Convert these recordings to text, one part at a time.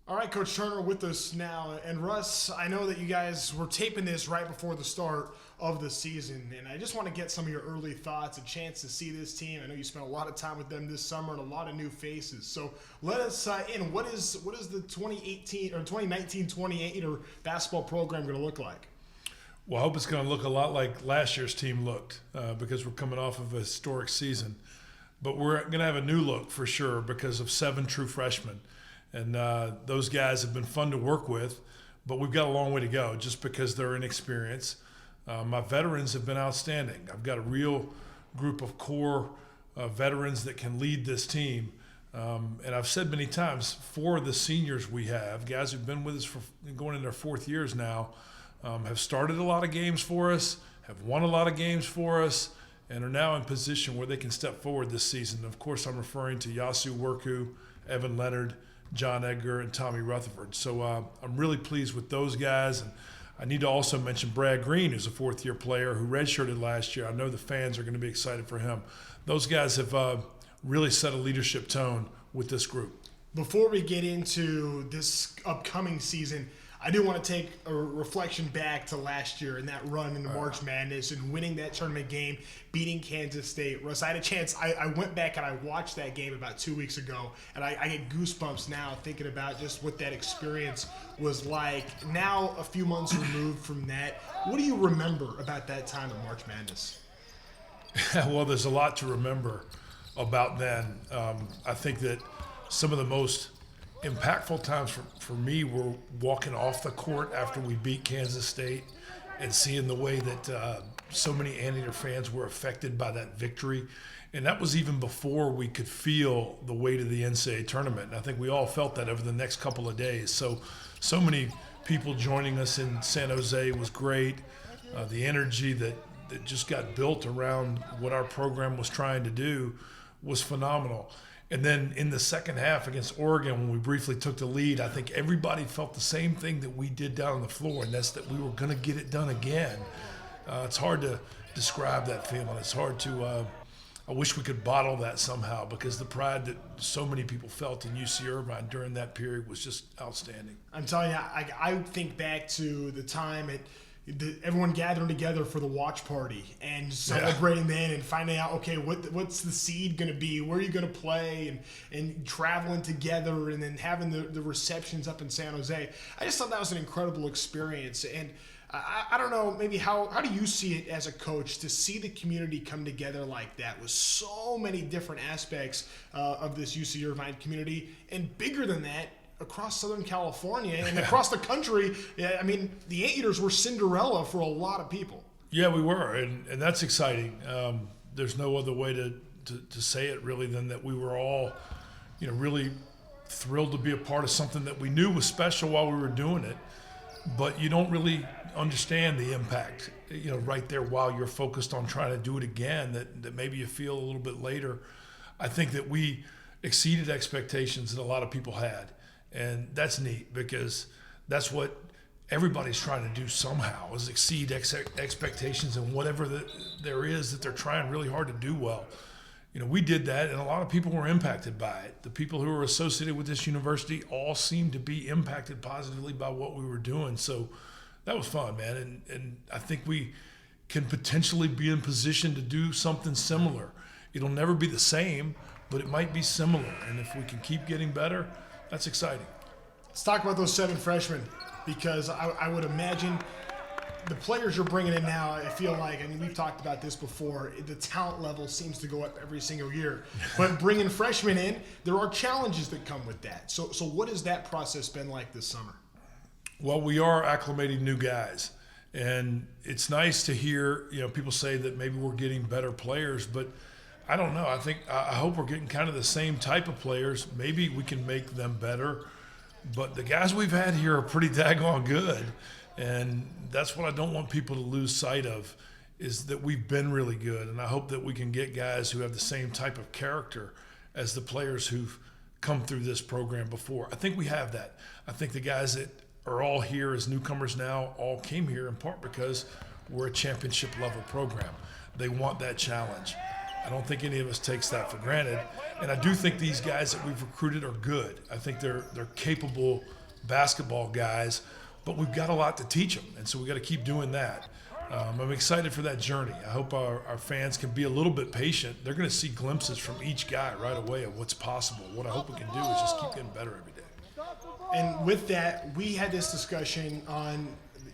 All right, Coach Turner with us now. And Russ, I know that you guys were taping this right before the start of the season, and I just want to get some of your early thoughts, a chance to see this team. I know you spent a lot of time with them this summer and a lot of new faces. So let us in. What is the 2018 or 2019-20 or basketball program going to look like? Well, I hope it's going to look a lot like last year's team looked because we're coming off of a historic season. But we're going to have a new look for sure because of 7 true freshmen. And those guys have been fun to work with, but we've got a long way to go just because they're inexperienced. My veterans have been outstanding. I've got a real group of core veterans that can lead this team. And I've said many times, 4 of the seniors we have, guys who've been with us for going in their 4th years now, have started a lot of games for us, have won a lot of games for us, and are now in position where they can step forward this season. Of course, I'm referring to Yasu Worku, Evan Leonard, John Edgar, and Tommy Rutherford. So I'm really pleased with those guys. And I need to also mention Brad Green, who's a 4th-year player who redshirted last year. I know the fans are going to be excited for him. Those guys have really set a leadership tone with this group. Before we get into this upcoming season, I do want to take a reflection back to last year and that run into March Madness and winning that tournament game, beating Kansas State. Russ, I had a chance. I went back and I watched that game about 2 weeks ago, and I get goosebumps now thinking about just what that experience was like. Now, a few months removed from that, what do you remember about that time of March Madness? Well, there's a lot to remember about then. I think that some of the most impactful times for me were walking off the court after we beat Kansas State and seeing the way that so many Anteater fans were affected by that victory. And that was even before we could feel the weight of the NCAA tournament. And I think we all felt that over the next couple of days. So many people joining us in San Jose was great. The energy that just got built around what our program was trying to do was phenomenal. And then in the second half against Oregon, when we briefly took the lead, I think everybody felt the same thing that we did down on the floor, and that's that we were going to get it done again. It's hard to describe that feeling. It's hard to I wish we could bottle that somehow because the pride that so many people felt in UC Irvine during that period was just outstanding. I'm telling you, I think back to the time everyone gathering together for the watch party and celebrating then and finding out, okay, what's the seed going to be? Where are you going to play? And traveling together and then having the receptions up in San Jose. I just thought that was an incredible experience. And I don't know, maybe how do you see it as a coach to see the community come together like that with so many different aspects of this UC Irvine community, and bigger than that, across Southern California and across the country? I mean, the Anteaters were Cinderella for a lot of people. Yeah, we were, and that's exciting. There's no other way to say it really than that we were all, really thrilled to be a part of something that we knew was special while we were doing it, but you don't really understand the impact, right there while you're focused on trying to do it again, that maybe you feel a little bit later. I think that we exceeded expectations that a lot of people had. And that's neat because that's what everybody's trying to do somehow, is exceed expectations and whatever there is that they're trying really hard to do well. We did that, and a lot of people were impacted by it. The people who were associated with this university all seemed to be impacted positively by what we were doing. So that was fun, man. And I think we can potentially be in position to do something similar. It'll never be the same, but it might be similar. And if we can keep getting better, that's exciting. Let's talk about those 7 freshmen, because I would imagine the players you're bringing in now, I feel like, we've talked about this before, the talent level seems to go up every single year. But bringing freshmen in, there are challenges that come with that. So what has that process been like this summer? Well, we are acclimating new guys. And it's nice to hear, people say that maybe we're getting better players, but I don't know. I hope we're getting kind of the same type of players. Maybe we can make them better. But the guys we've had here are pretty daggone good. And that's what I don't want people to lose sight of, is that we've been really good. And I hope that we can get guys who have the same type of character as the players who've come through this program before. I think we have that. I think the guys that are all here as newcomers now all came here in part because we're a championship level program. They want that challenge. I don't think any of us takes that for granted. And I do think these guys that we've recruited are good. I think they're capable basketball guys, but we've got a lot to teach them, and so we got to keep doing that. I'm excited for that journey. I hope our fans can be a little bit patient. They're going to see glimpses from each guy right away of what's possible. What I hope we can do is just keep getting better every day. And with that, we had this discussion on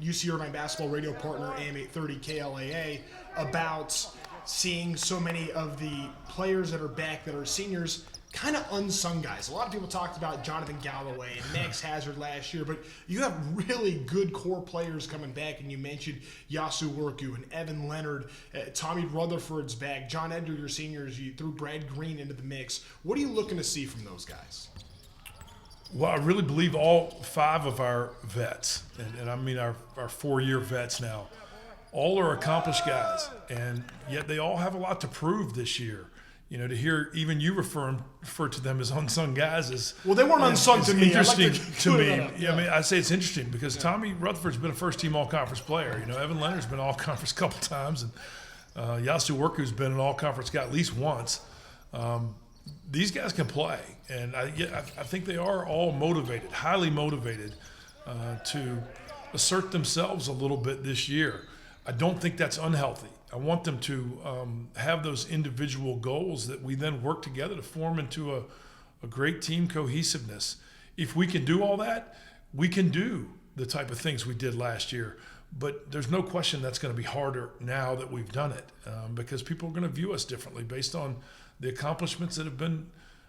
UC Irvine basketball radio partner AM 830 KLAA about seeing so many of the players that are back that are seniors, kind of unsung guys. A lot of people talked about Jonathan Galloway and Max Hazard last year, but you have really good core players coming back, and you mentioned Yasu Worku and Evan Leonard, Tommy Rutherford's back, John Edgar, your seniors, you threw Brad Green into the mix. What are you looking to see from those guys? Well, I really believe all 5 of our vets, and I mean our 4-year vets now, all are accomplished guys, and yet they all have a lot to prove this year. You know, to hear even you refer to them as unsung guys is well, they weren't unsung to me. Interesting to me. Yeah. I mean, I say it's interesting because Tommy Rutherford's been a first-team All-Conference player. You know, Evan Leonard's been All-Conference a couple times, and Yasu Worku's been an All-Conference guy at least once. These guys can play, and I think they are all motivated, highly motivated, to assert themselves a little bit this year. I don't think that's unhealthy. I want them to have those individual goals that we then work together to form into a great team cohesiveness. If we can do all that, we can do the type of things we did last year. But there's no question that's going to be harder now that we've done it because people are going to view us differently based on the accomplishments that have been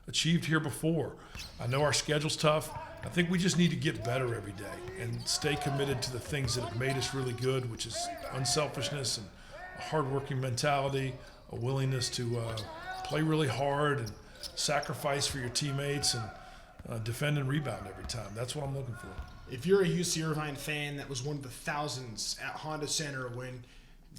achieved here before. I know our schedule's tough. I think we just need to get better every day and stay committed to the things that have made us really good, which is unselfishness and a hardworking mentality, a willingness to play really hard and sacrifice for your teammates and defend and rebound every time. That's what I'm looking for. If you're a UC Irvine fan that was one of the thousands at Honda Center when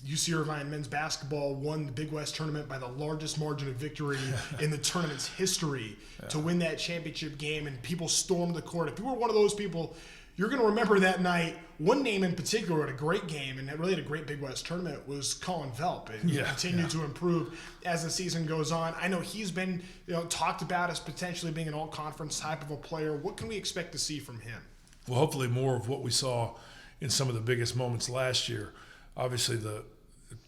UC Irvine men's basketball won the Big West tournament by the largest margin of victory in the tournament's history to win that championship game, and people stormed the court. If you were one of those people, you're going to remember that night. One name in particular had a great game and really had a great Big West tournament was Colin Velp, and continued to improve as the season goes on. I know he's been talked about as potentially being an all-conference type of a player. What can we expect to see from him? Well, hopefully more of what we saw in some of the biggest moments last year. Obviously, the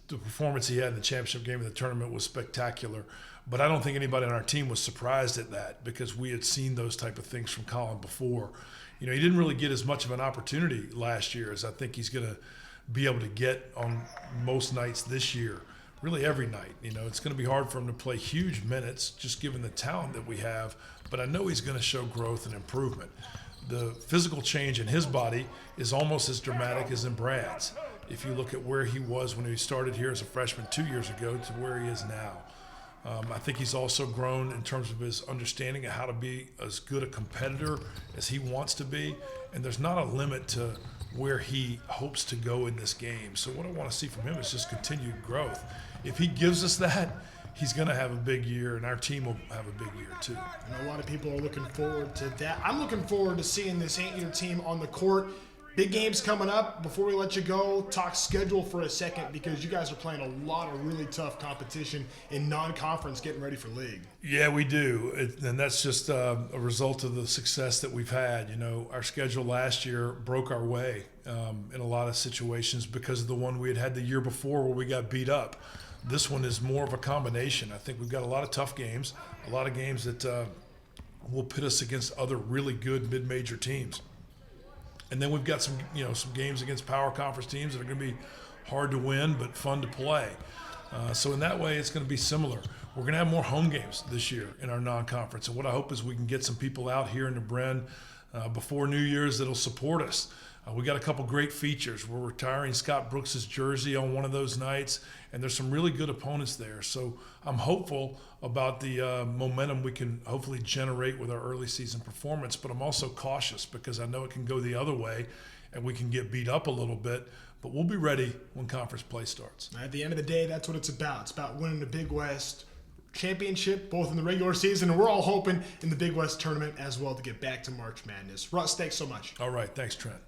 performance he had in the championship game of the tournament was spectacular, but I don't think anybody on our team was surprised at that because we had seen those type of things from Colin before. He didn't really get as much of an opportunity last year as I think he's going to be able to get on most nights this year, really every night. It's going to be hard for him to play huge minutes just given the talent that we have, but I know he's going to show growth and improvement. The physical change in his body is almost as dramatic as in Brad's. If you look at where he was when he started here as a freshman 2 years ago to where he is now. I think he's also grown in terms of his understanding of how to be as good a competitor as he wants to be, and there's not a limit to where he hopes to go in this game. So what I want to see from him is just continued growth. If he gives us that, he's going to have a big year, and our team will have a big year too. And a lot of people are looking forward to that. I'm looking forward to seeing this Ain't team on the court. Big games coming up. Before we let you go, talk schedule for a second because you guys are playing a lot of really tough competition in non-conference getting ready for league. Yeah, we do. And that's just a result of the success that we've had. Our schedule last year broke our way in a lot of situations because of the one we had the year before where we got beat up. This one is more of a combination. I think we've got a lot of tough games, a lot of games that will pit us against other really good mid-major teams. And then we've got some games against power conference teams that are going to be hard to win but fun to play. So in that way, it's going to be similar. We're going to have more home games this year in our non-conference. And what I hope is we can get some people out here in the Bren before New Year's that'll support us. We got a couple great features. We're retiring Scott Brooks's jersey on one of those nights, and there's some really good opponents there. So I'm hopeful about the momentum we can hopefully generate with our early season performance, but I'm also cautious because I know it can go the other way and we can get beat up a little bit, but we'll be ready when conference play starts. At the end of the day, that's what it's about. It's about winning the Big West championship, both in the regular season, and we're all hoping in the Big West tournament as well to get back to March Madness. Russ, thanks so much. All right. Thanks, Trent.